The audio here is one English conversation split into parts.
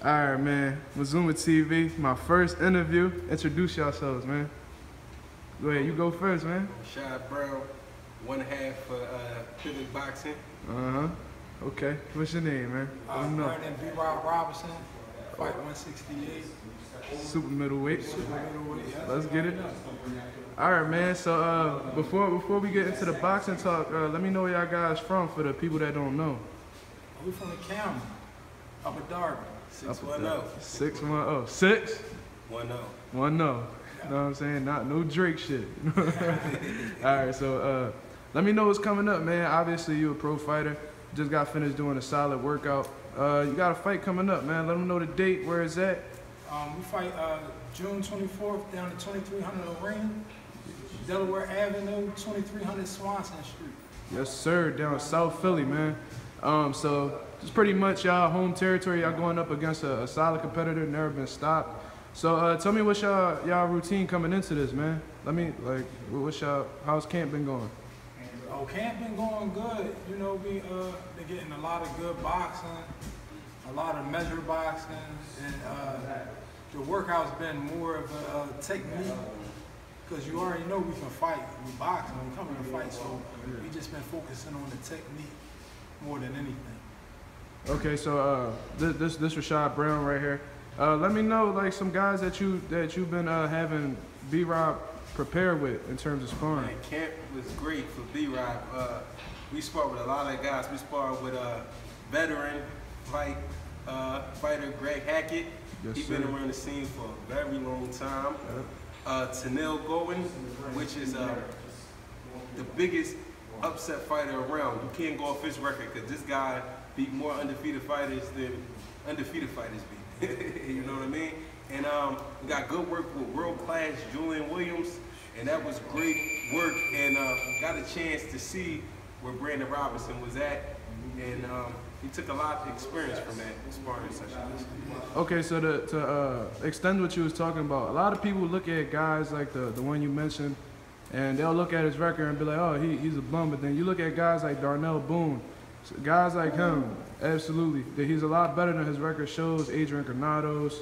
All right, man. MAZUMA TV, my first interview. Introduce yourselves, man. Go ahead, you go first, man. Rashad Brown, one half for Pivot Boxing. Okay. What's your name, man? Brandon B. Robinson, fight 168. Super middleweight. Yeah. Let's get it. All right, man. So before we get into the boxing talk, let me know where y'all guys from for the people that don't know. We from the county, Upper Darby. 610. 610. 6? 10. 10. You know what I'm saying? No Drake shit. All right, so let me know what's coming up, man. Obviously, you're a pro fighter. Just got finished doing a solid workout. You got a fight coming up, man. Let them know the date, where it's at. We fight June 24th down to 2300 Arena, Delaware Avenue, 2300 Swanson Street. Yes, sir. Down South Philly, man. So it's pretty much y'all home territory. Y'all going up against a solid competitor, never been stopped. So tell me what's y'all routine coming into this, man. What's how's camp been going? Oh, camp been going good. You know, they're getting a lot of good boxing, a lot of measure boxing, and the workout's been more of a technique, because you already know we can fight with boxing. We come here to fight, so we just been focusing on the technique more than anything. Okay, so this Rashad Brown right here. Let me know like some guys that you've been having B-Rob prepare with in terms of sparring. Man, camp was great for B-Rob. We sparred with a lot of guys. We sparred with a veteran fighter Greg Hackett. Yes, He's been around the scene for a very long time. Tanil Goin, which is the biggest upset fighter around. You can't go off his record because this guy beat more undefeated fighters than undefeated fighters beat. You know what I mean? And we got good work with world-class Julian Williams, and that was great work. And got a chance to see where Brandon Robinson was at, and he took a lot of experience from that sparring session. Okay, so to extend what you was talking about, a lot of people look at guys like the one you mentioned, and they'll look at his record and be like, oh, he's a bum. But then you look at guys like Darnell Boone, guys like him, absolutely, that he's a lot better than his record shows. Adrian Granados,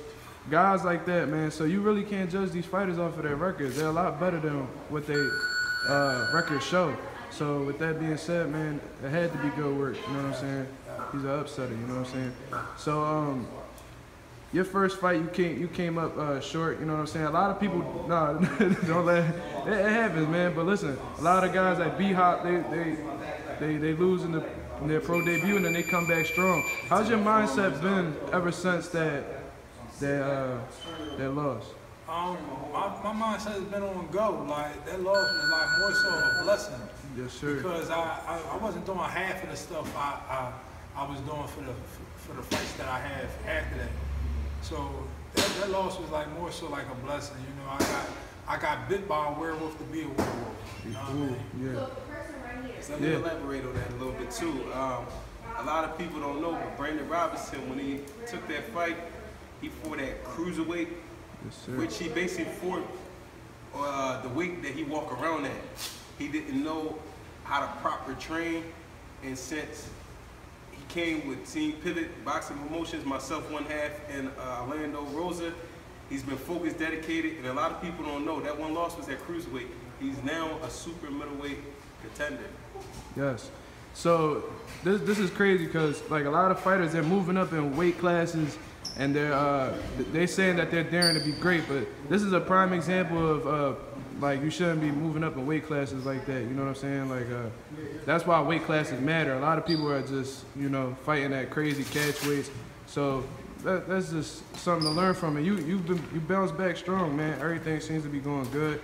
guys like that, man. So you really can't judge these fighters off of their records. They're a lot better than what they records show. So with that being said, man, it had to be good work. You know what I'm saying? He's an upsetter. You know what I'm saying? So your first fight, you came up short. You know what I'm saying? A lot of people, nah, don't let it happens, man. But listen, a lot of guys like B-Hop, they lose in their pro debut and then they come back strong. How's your mindset been ever since that loss? My mindset has been on go. Like that loss was like more so a blessing. Yes, sir. Because I wasn't doing half of the stuff I was doing for the fights that I had after that. So that loss was like more so like a blessing. You know, I got bit by a werewolf to be a werewolf. You know what I mean? Yeah. So let me elaborate on that a little bit too. A lot of people don't know, but Brandon Robinson, when he took that fight, he fought at cruiserweight, Yes, sir. which he basically fought the weight that he walked around at. He didn't know how to proper train, and since he came with Team Pivot Boxing Promotions, myself one half, and Orlando Rosa, he's been focused, dedicated, and a lot of people don't know that one loss was at cruiserweight. He's now a super middleweight contender. Yes. So this is crazy because like a lot of fighters, they're moving up in weight classes and they're saying that they're daring to be great, but this is a prime example of like you shouldn't be moving up in weight classes like that. You know what I'm saying? Like that's why weight classes matter. A lot of people are just fighting at crazy catch weights. So that's just something to learn from. And you bounced back strong, man. Everything seems to be going good.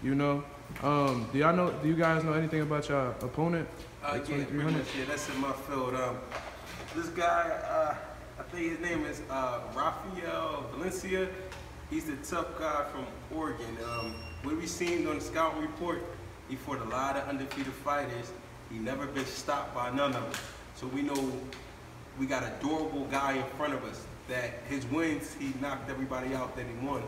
You know. Do you guys know anything about your opponent? Yeah, pretty much, yeah, that's in my field. This guy, I think his name is Rafael Valencia. He's the tough guy from Oregon. What we seen on the scouting report, he fought a lot of undefeated fighters. He never been stopped by none of them. So we know we got a durable guy in front of us that his wins, he knocked everybody out that he won.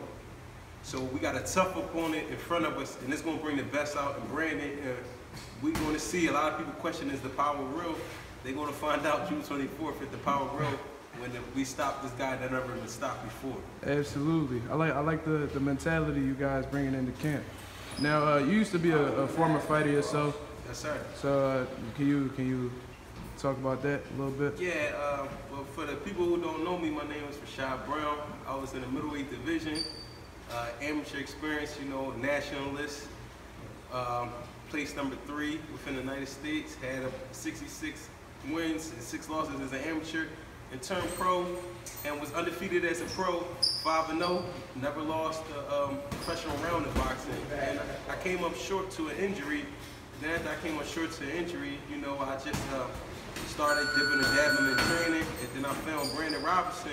So we got a tough opponent in front of us, and it's going to bring the best out in Brandon. We're going to see a lot of people question, is the power real? They're going to find out June 24th if the power real. when we stopped this guy that never been stopped before. Absolutely. I like the mentality you guys bringing into camp. Now, you used to be a former fighter yourself. Yes, sir. So can you talk about that a little bit? Yeah, well, for the people who don't know me, my name is Rashad Brown. I was in the middleweight division, amateur experience, you know, nationalist, placed number 3 within the United States, had 66 wins and 6 losses as an amateur, and turned pro, and was undefeated as a pro, 5-0, never lost a professional round in boxing. And I came up short to an injury. Then after I came up short to an injury, you know, I just started dipping and dabbling in training, and then I found Brandon Robinson,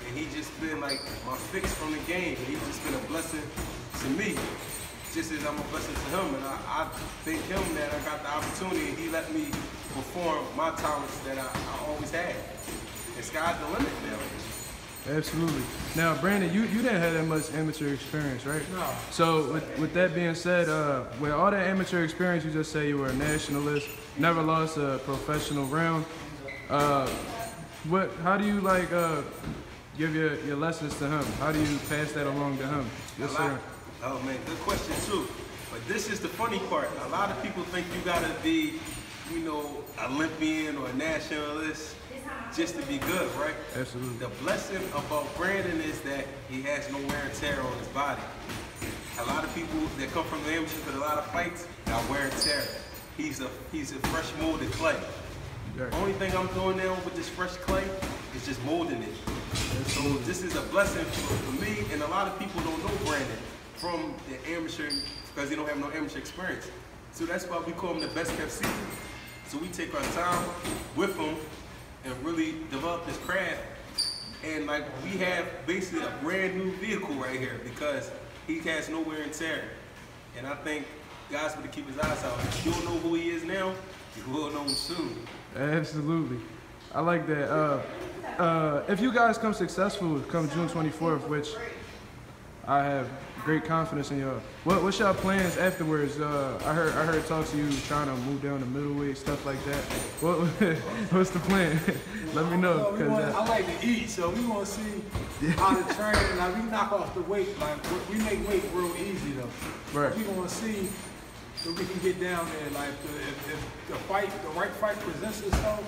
and he just been like my fix from the game, and he's just been a blessing to me, just as I'm a blessing to him. And I thank him that I got the opportunity, and he let me perform my talents that I always had. And sky's the limit now. Absolutely. Now, Brandon, you didn't have that much amateur experience, right? No. So with that being said, with all that amateur experience, you just say you were a nationalist, never lost a professional round. How do you like give your lessons to him? How do you pass that along to him? Yes, sir. Oh man, good question too. But this is the funny part. A lot of people think you gotta be, you know, Olympian or a nationalist just to be good, right? Absolutely. The blessing about Brandon is that he has no wear and tear on his body. A lot of people that come from the amateur with a lot of fights got wear and tear. He's a fresh molded clay. Right. The only thing I'm doing now with this fresh clay is just molding it. So this is a blessing for me, and a lot of people don't know Brandon from the amateur because they don't have no amateur experience. So that's why we call him the best kept secret. So we take our time with him and really develop this craft. And like we have basically a brand new vehicle right here because he has no wear and tear. And I think guys would keep his eyes out. If you don't know who he is now, you will know him soon. Absolutely. I like that. If you guys come successful come June 24th, which I have great confidence in y'all. What's y'all plans afterwards? I heard talks of you trying to move down to middleweight, stuff like that. What's the plan? Let me know. I like to eat, so we want to see how to train. Like we knock off the weight, like we make weight real easy though. Right. We want to see if we can get down there. Like if the right fight presents itself,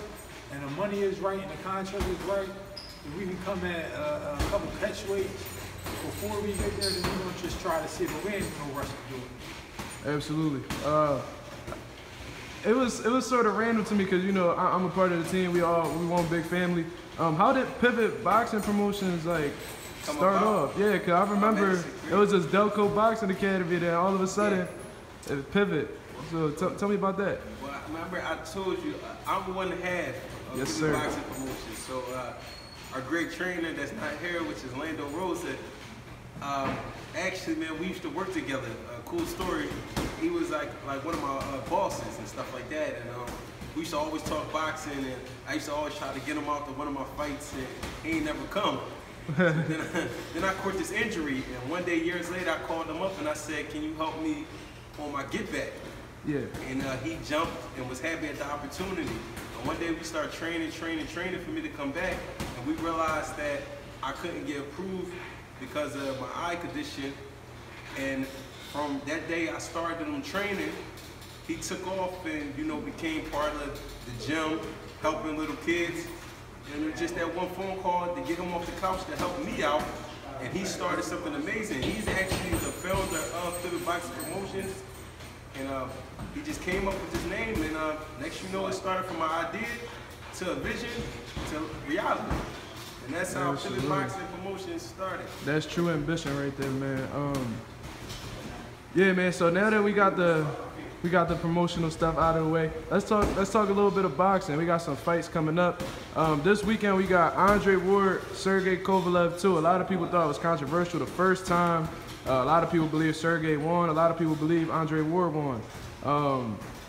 and the money is right and the contract is right, if we can come at a couple catch weights before we get there, then we're gonna just try to see, but we ain't in no rush to do it. Absolutely. It was sort of random to me because you know I'm a part of the team. We one big family. How did Pivot Boxing Promotions like start off? Yeah, cause I remember it was this Delco Boxing Academy, then all of a sudden it Pivot. So tell me about that. Well, I remember I told you I'm one half of Yes, Pivot sir. Boxing Promotions. So our great trainer that's not here, which is Lando Rosa. Actually, man, we used to work together. Cool story. He was like one of my bosses and stuff like that. And we used to always talk boxing, and I used to always try to get him out to one of my fights, and he ain't never come. So then I caught this injury, and one day, years later, I called him up and I said, "Can you help me on my get back?" Yeah. And he jumped and was happy at the opportunity. And one day we started training for me to come back, and we realized that I couldn't get approved because of my eye condition. And from that day I started him training. He took off and, you know, became part of the gym, helping little kids. And it was just that one phone call to get him off the couch to help me out. And he started something amazing. He's actually the founder of Pivot Boxing Promotions. And he just came up with his name, and next you know, it started from an idea to a vision to reality. And that's how Pivot Boxing Promotions started. That's true ambition right there, man. Yeah, man. So now that we got the promotional stuff out of the way, let's talk a little bit of boxing. We got some fights coming up. This weekend we got Andre Ward, Sergey Kovalev too. A lot of people thought it was controversial the first time. A lot of people believe Sergey won. A lot of people believe Andre Ward won.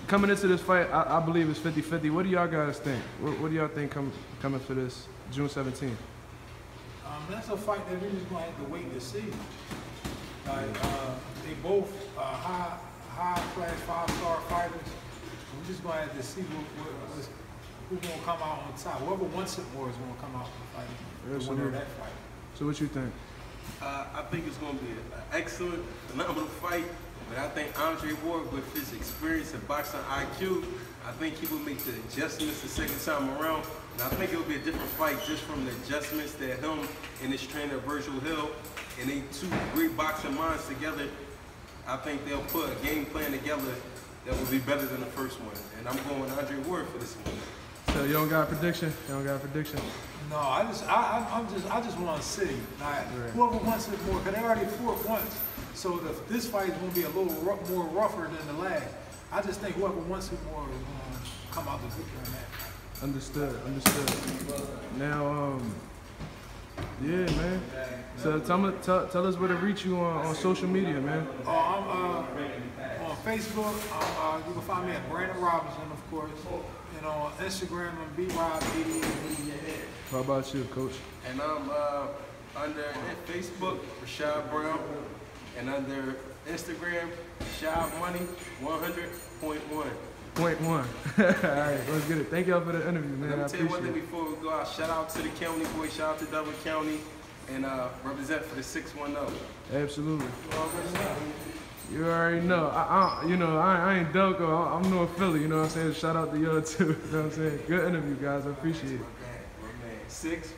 Coming into this fight, I believe it's 50-50. What do y'all guys think? What do y'all think coming for this June 17th? That's a fight that we just gonna have to wait to see. Like they both high class 5-star fighters. We're just gonna have to see who's gonna come out on top. Whoever wants it more is gonna come out and fight. The winner of that fight. So what you think? I think it's going to be an excellent, phenomenal fight. But I think Andre Ward, with his experience in boxing IQ, I think he will make the adjustments the second time around. And I think it will be a different fight just from the adjustments that him and his trainer Virgil Hill and they two great boxing minds together. I think they'll put a game plan together that will be better than the first one. And I'm going with Andre Ward for this one. So you don't got a prediction? You don't got a prediction? No, I just want to see. Like, whoever wants it more, because they already fought once. So this fight is going to be a little more rougher than the last. I just think whoever wants it more is going to come out the victor in that. Understood, understood. Now, yeah, man. So tell us where to reach you on social media, man. I'm on Facebook. You can find me at Brandon Robinson, of course. And on Instagram, I'm BRob88. How about you, Coach? And I'm under Facebook, Rashad Brown. And under Instagram, Rashad Money 100.1. .1. All right, let's get it. Thank y'all for the interview, man. Let me tell you one thing it. before we go out. Shout out to the county boys, shout out to Dublin County, and represent for the 610. Absolutely. You already know. I ain't Delco. I'm North Philly. You know what I'm saying? Shout out to y'all too. You know what I'm saying? Good interview, guys. I appreciate it. My man. 6